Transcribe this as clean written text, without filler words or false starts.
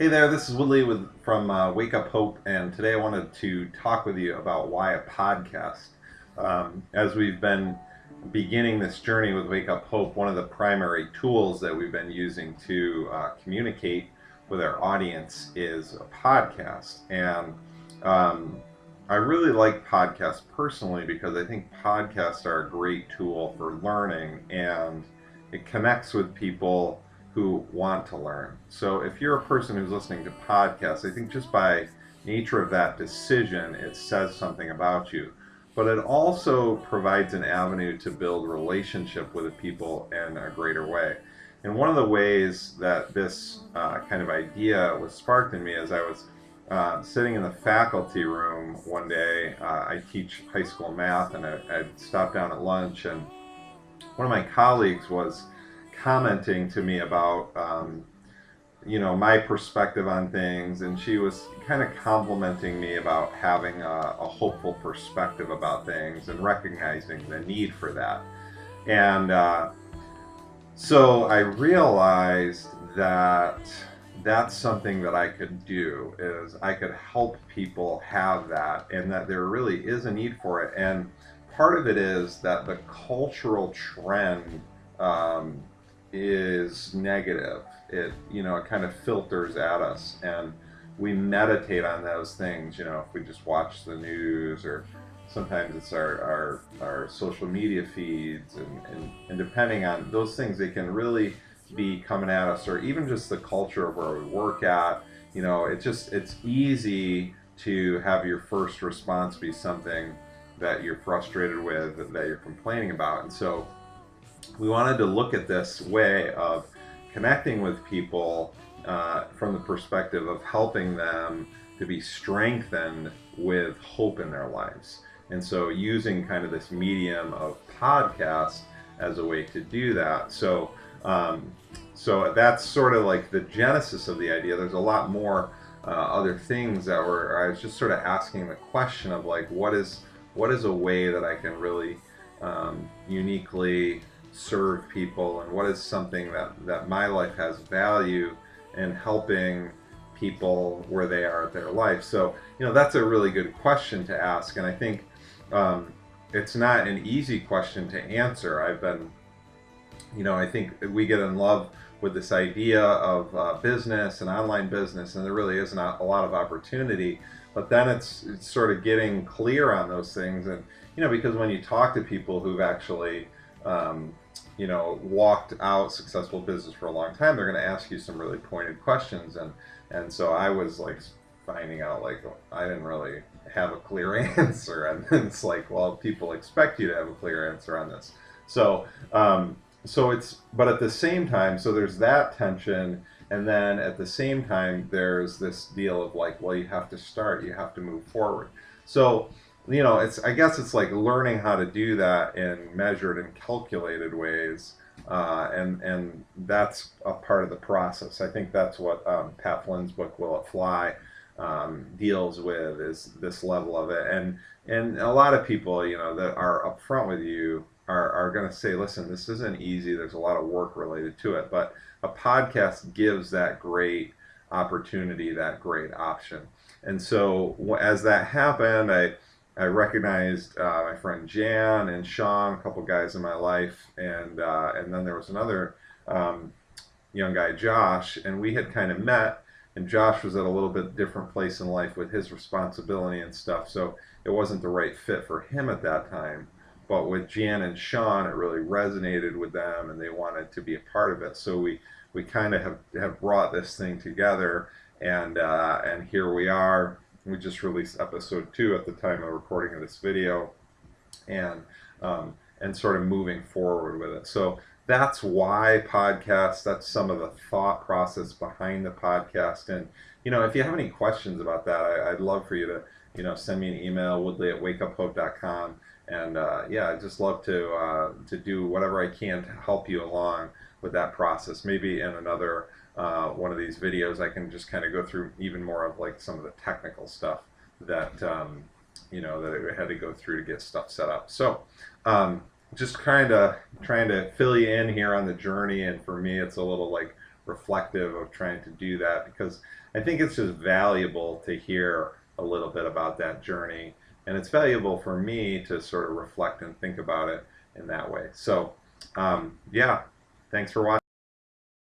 Hey there, this is Woodley from Wake Up Hope, and today I wanted to talk with you about why a podcast. As we've been beginning this journey with Wake Up Hope, one of the primary tools that we've been using to communicate with our audience is a podcast. And um, I really like podcasts personally because I think podcasts are a great tool for learning and it connects with people who want to learn. So if you're a person who's listening to podcasts, I think just by nature of that decision, it says something about you. But it also provides an avenue to build relationship with the people in a greater way. And one of the ways that this kind of idea was sparked in me as I was sitting in the faculty room one day. I teach high school math, and I stopped down at lunch, and one of my colleagues was commenting to me about my perspective on things, and she was kind of complimenting me about having a hopeful perspective about things and recognizing the need for that. And so I realized that that's something that I could do, is I could help people have that, and that there really is a need for it. And part of it is that the cultural trend um, is negative. It kind of filters at us, and we meditate on those things. If we just watch the news, or sometimes it's our social media feeds, and depending on those things, they can really be coming at us, or even just the culture of where we work at. It's easy to have your first response be something that you're frustrated with, that you're complaining about. And so we wanted to look at this way of connecting with people from the perspective of helping them to be strengthened with hope in their lives. And so using kind of this medium of podcast as a way to do that. So that's sort of like the genesis of the idea. There's a lot more other things I was just sort of asking the question of, like, what is a way that I can really uniquely serve people, and what is something that my life has value in helping people where they are at their life. So that's a really good question to ask, and I think it's not an easy question to answer. I think we get in love with this idea of business and online business, and there really is not a lot of opportunity. But then it's sort of getting clear on those things, and because when you talk to people who've actually walked out successful business for a long time, they're going to ask you some really pointed questions, and so I was like finding out, like, I didn't really have a clear answer, and it's like, well, people expect you to have a clear answer on this. But at the same time, so there's that tension, and then at the same time, there's this deal of, like, well, you have to move forward. So, I guess it's like learning how to do that in measured and calculated ways, and that's a part of the process. I think that's what Pat Flynn's book Will It Fly deals with, is this level of it. And a lot of people, that are upfront with you are going to say, listen, this isn't easy. There's a lot of work related to it, but a podcast gives that great opportunity, that great option. And so as that happened, I recognized my friend Jan and Sean, a couple guys in my life, and then there was another young guy, Josh, and we had kind of met. And Josh was at a little bit different place in life with his responsibility and stuff, so it wasn't the right fit for him at that time. But with Jan and Sean, it really resonated with them, and they wanted to be a part of it. So we kind of have brought this thing together, and here we are. We just released episode 2 at the time of recording of this video, and sort of moving forward with it. So that's why podcasts. That's some of the thought process behind the podcast. And if you have any questions about that, I'd love for you to send me an email, woodley@wakeuphope.com. And I'd just love to do whatever I can to help you along with that process. Maybe in another one of these videos, I can just kind of go through even more of, like, some of the technical stuff that that I had to go through to get stuff set up. So just kind of trying to fill you in here on the journey. And for me, it's a little like reflective of trying to do that, because I think it's just valuable to hear a little bit about that journey, and it's valuable for me to sort of reflect and think about it in that way. So, yeah, thanks for watching.